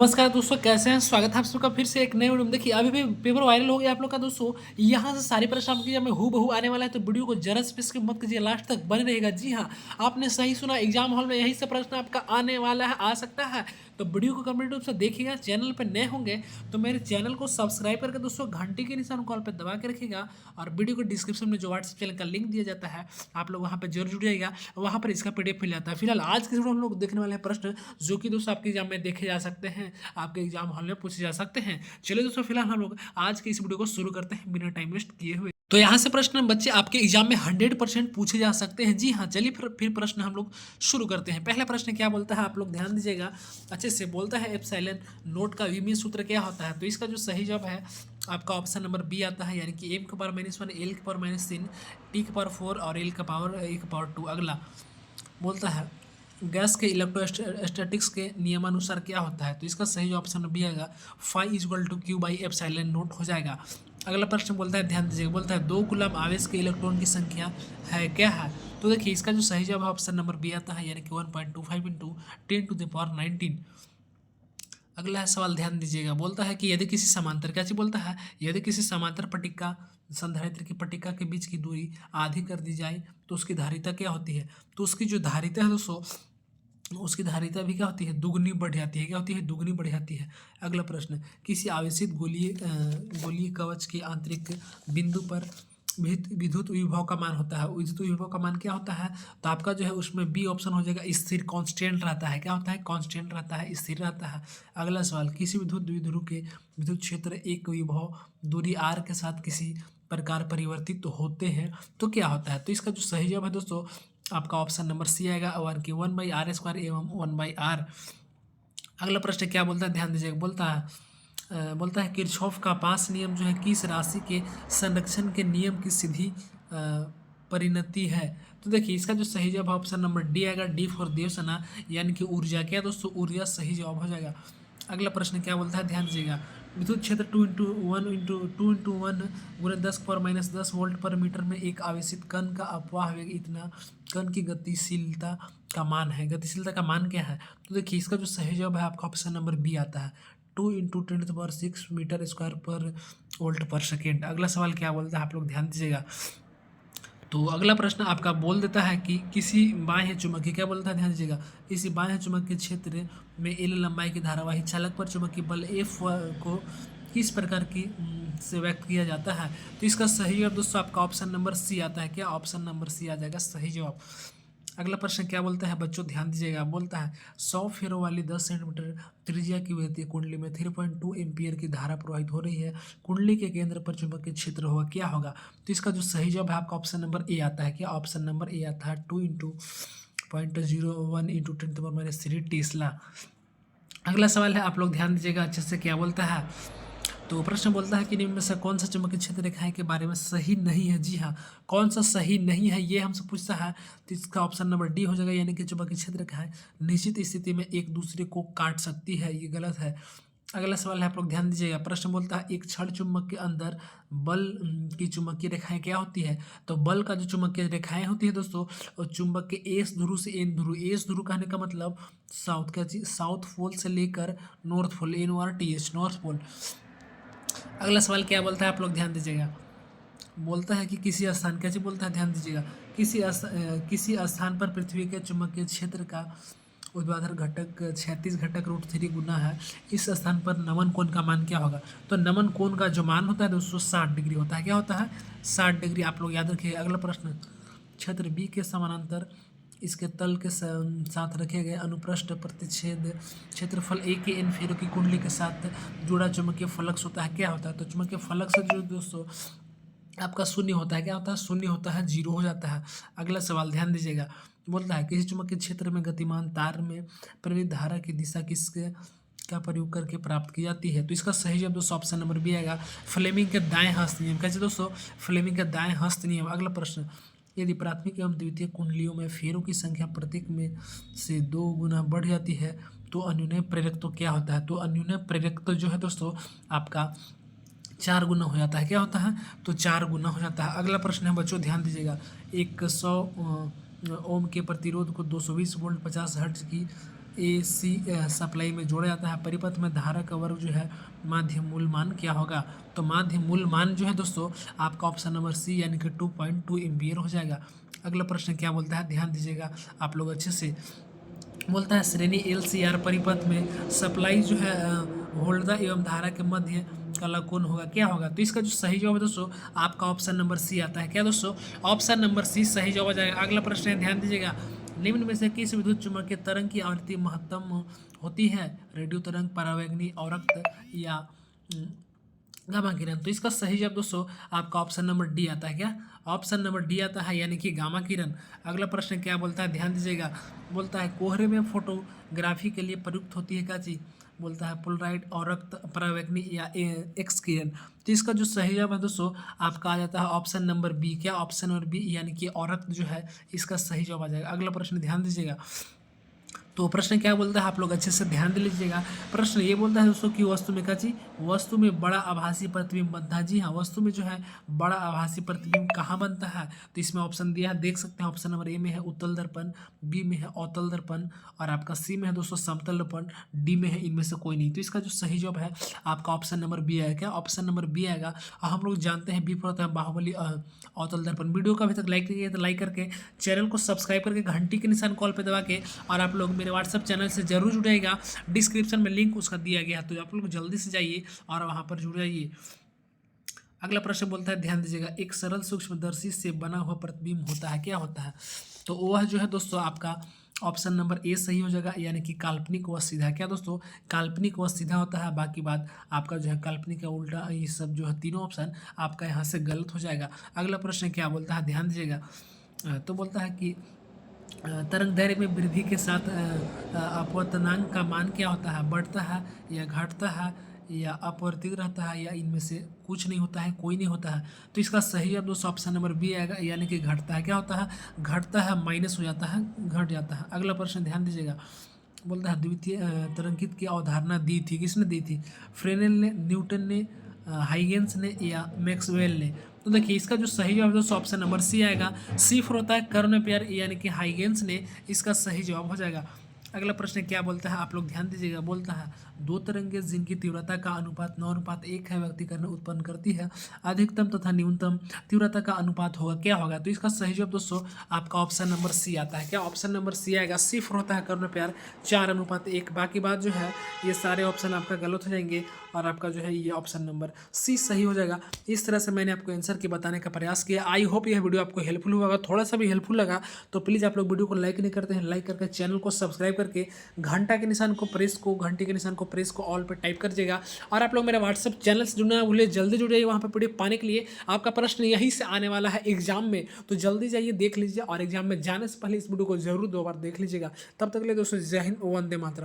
नमस्कार दोस्तों, कैसे हैं? स्वागत है आप सबका फिर से एक नए वीडियो में। देखिए, अभी भी पेपर वायरल हो गया आप लोग का दोस्तों। यहाँ से सारे प्रश्न आपके एग्जाम में हूबहू आने वाला है, तो वीडियो को जरा सा स्किप मत कीजिए, लास्ट तक बने रहेगा। जी हाँ, आपने सही सुना, एग्जाम हॉल में यही से प्रश्न आपका आने वाला है, आ सकता है। तो वीडियो को कंप्लीट रूप से देखिएगा। चैनल पर नए होंगे तो मेरे चैनल को सब्सक्राइब करके दोस्तों घंटी के निशान कॉल पर दबा के रखिएगा। और वीडियो को डिस्क्रिप्शन में जो व्हाट्सएप चैनल का लिंक दिया जाता है, आप लोग वहाँ पर जरूर जुड़ जाइएगा। वहाँ पर इसका PDF मिल जाता है। फिलहाल आज के वीडियो हम लोग देखने वाले हैं प्रश्न जो कि दोस्तों आपके एग्जाम में देखे जा सकते हैं, आपके एग्जाम हॉल में पूछे जा सकते हैं। चलिए दोस्तों, फिलहाल हम लोग आज के इस वीडियो को शुरू करते हैं बिना टाइम वेस्ट किए हुए। तो यहाँ से प्रश्न बच्चे आपके एग्जाम में 100% पूछे जा सकते हैं। जी हाँ, चलिए फिर प्रश्न हम लोग शुरू करते हैं। पहला प्रश्न क्या बोलता है, आप लोग ध्यान दीजिएगा अच्छे से। बोलता है एप्सिलॉन नोट का विमीय सूत्र क्या होता है? तो इसका जो सही जवाब है आपका ऑप्शन नंबर बी आता है, यानी कि m⁻⁻1 l⁻3 t⁴ और l⁻2। अगला बोलता है गैस के इलेक्ट्रोस्टैटिक्स के नियमानुसार क्या होता है? तो इसका सही ऑप्शन बी आएगा, phi is equal to Q by epsilon naught हो जाएगा। अगला प्रश्न बोलता है, ध्यान दीजिएगा, बोलता है 2 कूलम आवेश के इलेक्ट्रॉन की संख्या है, क्या है? तो देखिए इसका जो सही जवाब है ऑप्शन नंबर बी आता है, यानी कि 1.25 इंटू 10⁻19। अगला है सवाल, ध्यान दीजिएगा, बोलता है कि यदि किसी समांतर, क्या चीज बोलता है, यदि किसी समांतर पट्टिका संधारित्र की पट्टिका के बीच की दूरी आधी कर दी जाए तो उसकी धारिता क्या होती है? तो उसकी जो धारिता है दोस्तों, उसकी धारिता भी क्या होती है, दुगनी बढ़ जाती है। क्या होती है? दुगनी बढ़ जाती है। अगला प्रश्न, किसी आवेशित गोलीय कवच के आंतरिक बिंदु पर विद्युत विभव का मान होता है। विद्युत विभव का मान क्या होता है? तो आपका जो है उसमें बी ऑप्शन हो जाएगा, स्थिर, कांस्टेंट रहता है। क्या होता है? कांस्टेंट रहता है, स्थिर रहता है। अगला सवाल, किसी विद्युत द्विध्रुव के विद्युत क्षेत्र एक विभव दूरी r के साथ किसी प्रकार परिवर्तित तो होते हैं तो क्या होता है? तो इसका जो सही जवाब है दोस्तों आपका ऑप्शन नंबर सी आएगा, 1/r² एवं 1/r। अगला प्रश्न क्या बोलता है, ध्यान दीजिएगा, बोलता है किरचॉफ का पास नियम जो है किस राशि के संरक्षण के नियम की सीधी परिणति है? तो देखिए इसका जो सही जवाब ऑप्शन नंबर डी आएगा, डी फॉर देवसेना, यानी कि ऊर्जा। क्या दोस्तों? ऊर्जा सही जवाब हो जाएगा। अगला प्रश्न क्या बोलता है, ध्यान दीजिएगा, विद्युत क्षेत्र 2 × 1 गुणे 10⁻−10 वोल्ट पर मीटर में एक आवेशित कण का अपवाह वेग इतना कण की गतिशीलता का मान है। गतिशीलता का मान क्या है? तो देखिए इसका जो सही जवाब है आपका ऑप्शन नंबर बी आता है, 2 × 10⁻6 मीटर स्क्वायर पर वोल्ट पर सेकेंड। अगला सवाल क्या बोलता है, आप लोग ध्यान दीजिएगा। तो अगला प्रश्न आपका बोल देता है कि किसी बाह्य चुंबकीय, क्या बोलता है, ध्यान दीजिएगा, किसी बाह्य चुंबकीय क्षेत्र में एल लंबाई की धारावाही चालक पर चुंबकीय बल एफ को किस प्रकार की से व्यक्त किया जाता है? तो इसका सही जवाब दोस्तों आपका ऑप्शन नंबर सी आता है। क्या? ऑप्शन नंबर सी आ जाएगा सही जवाब। अगला प्रश्न क्या बोलता है बच्चों, ध्यान दीजिएगा, बोलता है 100 फेरों वाली 10 सेंटीमीटर त्रिज्या की विद्युतीय कुंडली में 3.2 एम्पियर की धारा प्रवाहित हो रही है। कुंडली के केंद्र पर चुंबकीय क्षेत्र होगा, क्या होगा? तो इसका जो सही जवाब है आपका ऑप्शन नंबर ए आता है। क्या? ऑप्शन नंबर ए आता है, 2 × 0.01 × 10⁻³ टेस्ला। अगला सवाल है, आप लोग ध्यान दीजिएगा अच्छे से, क्या बोलता है, तो प्रश्न बोलता है कि निम्न में से कौन सा चुंबकीय क्षेत्र रेखाएं के बारे में सही नहीं है? जी हाँ, कौन सा सही नहीं है ये हमसे पूछता है, तो इसका ऑप्शन नंबर डी हो जाएगा, यानी कि चुंबकीय क्षेत्र रेखाएं निश्चित स्थिति में एक दूसरे को काट सकती है, ये गलत है। अगला सवाल है, आप लोग ध्यान दीजिएगा, प्रश्न बोलता है एक क्षण चुंबक के अंदर बल की चुंबकीय रेखाएं क्या होती है? तो बल का जो चुंबकीय रेखाएं होती है दोस्तों, और चुंबक के एस ध्रुव से एन ध्रुव, एस ध्रुव कहने का मतलब साउथ, क्या चीज, साउथ पोल से लेकर north pole, NORTH, north pole. अगला सवाल क्या बोलता है, आप लोग ध्यान दीजिएगा, बोलता है कि किसी स्थान, कैसे बोलता है, ध्यान दीजिएगा, किसी स्थान पर पृथ्वी के चुंबकीय क्षेत्र का ऊर्ध्वाधर घटक 36 घटक √3 गुना है, इस स्थान पर नमन कोण का मान क्या होगा? तो नमन कोण का जो मान होता है दोस्तों 60 डिग्री होता है। क्या होता है? 60 डिग्री, आप लोग याद रखिए। अगला प्रश्न, क्षेत्र बी के समानांतर इसके तल के साथ रखे गए अनुप्रस्थ प्रतिच्छेद क्षेत्रफल ए के एन फेरों की कुंडली के साथ जुड़ा चुंबकीय फ्लक्स होता है, क्या होता है? तो चुंबकीय फ्लक्स जो दोस्तों आपका शून्य होता है। क्या होता है? शून्य होता है, जीरो हो जाता है। अगला सवाल ध्यान दीजिएगा, बोलता है किसी चुंबकीय क्षेत्र में गतिमान तार में प्रेरित धारा की दिशा किसके का प्रयोग करके प्राप्त की जाती है? तो इसका सही जवाब दोस्तों ऑप्शन नंबर बी आएगा, फ्लेमिंग के दाएं हस्त नियम। कैसे दोस्तों? फ्लेमिंग के दाएं हस्त नियम। अगला प्रश्न, यदि प्राथमिक एवं द्वितीय कुंडलियों में फेरों की संख्या प्रत्येक में से 2 गुना बढ़ जाती है तो अन्योन्य प्रेरक तो क्या होता है? तो अन्योन्य प्रेरक तो जो है दोस्तों आपका 4 गुना हो जाता है। क्या होता है? तो 4 गुना हो जाता है। अगला प्रश्न है बच्चों, ध्यान दीजिएगा, एक 100 ओम के प्रतिरोध को 220 वोल्ट 50 हर्ट्ज की AC सप्लाई में जोड़ा जाता है। परिपथ में धारा का वर्ग जो है माध्य मूल मान क्या होगा? तो माध्य मूल मान जो है दोस्तों आपका ऑप्शन नंबर सी यानी कि 2.2 एम्पियर हो जाएगा। अगला प्रश्न क्या बोलता है, ध्यान दीजिएगा आप लोग अच्छे से। बोलता है श्रेणी LCR परिपथ में सप्लाई जो है वोल्टता एवं धारा के मध्य काला कोण होगा, क्या होगा? तो इसका जो सही जवाब है दोस्तों आपका ऑप्शन नंबर सी आता है। क्या दोस्तों? ऑप्शन नंबर सी सही जवाब आ जाएगा। अगला प्रश्न है, ध्यान दीजिएगा। निम्न में से किस विद्युत चुम्बकीय तरंग की आवृत्ति महत्तम होती है? रेडियो तरंग, परावैंगनी, औरक्त या गामा किरण? तो इसका सही जवाब दोस्तों आपका ऑप्शन नंबर डी आता है। क्या? ऑप्शन नंबर डी आता है यानी कि गामा किरण। अगला प्रश्न क्या बोलता है, ध्यान दीजिएगा। बोलता है कोहरे में फोटोग्राफी के लिए प्रयुक्त होती है क्या चीज़? बोलता है पोलराइड, औरक्त, परावैंगनी या एक्स किरण? तो इसका जो सही जवाब है दोस्तों आपका आ जाता है ऑप्शन नंबर बी। क्या? ऑप्शन नंबर बी यानी कि औरक्त जो है इसका सही जवाब आ जाएगा। अगला प्रश्न ध्यान दीजिएगा। तो प्रश्न क्या बोलता है आप लोग अच्छे से ध्यान दे लीजिएगा। प्रश्न ये बोलता है दोस्तों कि वस्तु में क्या चीज, वस्तु में बड़ा आभासी प्रतिबिंब बनता है। जी हाँ, वस्तु में जो है बड़ा आभासी प्रतिबिंब कहाँ बनता है? तो इसमें ऑप्शन दिया है, देख सकते हैं। ऑप्शन नंबर ए में है उत्तल दर्पण, बी में है अवतल दर्पण और आपका सी में है दोस्तों समतल दर्पण, डी में है इनमें से कोई नहीं। तो इसका जो सही जवाब है आपका ऑप्शन नंबर बी आएगा। क्या? ऑप्शन नंबर बी आएगा। और हम लोग जानते हैं बी पर होता है बाहुबली अवतल दर्पण। वीडियो को अभी तक लाइक नहीं किया तो लाइक करके चैनल को सब्सक्राइब करके घंटी के निशान कॉल पे दबा के और आप लोग मेरे व्हाट्सएप चैनल से जरूर जुड़ेगा। डिस्क्रिप्शन में लिंक उसका दिया गया है, तो आप लोग जल्दी से जाइए और वहाँ पर जुड़ जाइए। अगला प्रश्न बोलता है, ध्यान दीजिएगा। एक सरल सूक्ष्मदर्शी से बना हुआ प्रतिबिंब होता है, क्या होता है? तो वह जो है दोस्तों आपका ऑप्शन नंबर ए सही हो जाएगा यानी कि काल्पनिक व सीधा। क्या दोस्तों? काल्पनिक व सीधा होता है। बाकी बात आपका जो है काल्पनिक का उल्टा, ये सब जो है तीनों ऑप्शन आपका यहाँ से गलत हो जाएगा। अगला प्रश्न क्या बोलता है, ध्यान दीजिएगा। तो बोलता है कि तरंग दैर्घ्य में वृद्धि के साथ अपवर्तनांक का मान क्या होता है? बढ़ता है या घटता है या अपवर्तित रहता है या इनमें से कुछ नहीं होता है, कोई नहीं होता है? तो इसका सही जवाब दोस्तों ऑप्शन नंबर बी आएगा यानी कि घटता है। क्या होता है? घटता है, माइनस हो जाता है, घट जाता है। अगला प्रश्न ध्यान दीजिएगा। बोलता है द्वितीय तरंगित की अवधारणा दी थी, किसने दी थी? फ्रेनेल ने, न्यूटन ने, हाइगेंस ने या मैक्सवेल ने? तो देखिए इसका जो सही जवाब दोस्तों ऑप्शन नंबर सी आएगा। सी फॉर होता है कर्ण पेयर यानी कि हाइगेंस ने, इसका सही जवाब हो जाएगा। अगला प्रश्न क्या बोलता है आप लोग ध्यान दीजिएगा। बोलता है दो तरंगें जिनकी तीव्रता का अनुपात 9:1 है व्यक्तिकरण उत्पन्न करती है, अधिकतम तथा न्यूनतम तीव्रता का अनुपात होगा, क्या होगा? तो इसका सही जवाब दोस्तों आपका ऑप्शन नंबर सी आता है। क्या? ऑप्शन नंबर सी आएगा। सी फॉर होता है कर्ण प्यार 4:1। बाकी बात जो है ये सारे ऑप्शन आपका गलत हो जाएंगे और आपका जो है ये ऑप्शन नंबर सी सही हो जाएगा। इस तरह से मैंने आपको आंसर के बताने का प्रयास किया। आई होप यह वीडियो आपको हेल्पफुल होगा। थोड़ा सा भी हेल्पफुल लगा तो प्लीज़ आप लोग वीडियो को लाइक नहीं करते हैं, लाइक करके चैनल को सब्सक्राइब करके घंटा के निशान को प्रेस को, घंटे के निशान को प्रेस को ऑल पर टाइप कर दीजिएगा। और आप लोग मेरे व्हाट्सएप चैनल से जुड़ना भूलिए, जल्दी जुड़ जाइए वहाँ पर पीडीएफ पाने के लिए। आपका प्रश्न यहीं से आने वाला है एग्जाम में, तो जल्दी जाइए देख लीजिए और एग्जाम में जाने से पहले इस वीडियो को जरूर 2 बार देख लीजिएगा। तब तक के लिए दोस्तों जय हिंद, वंदे मातरम।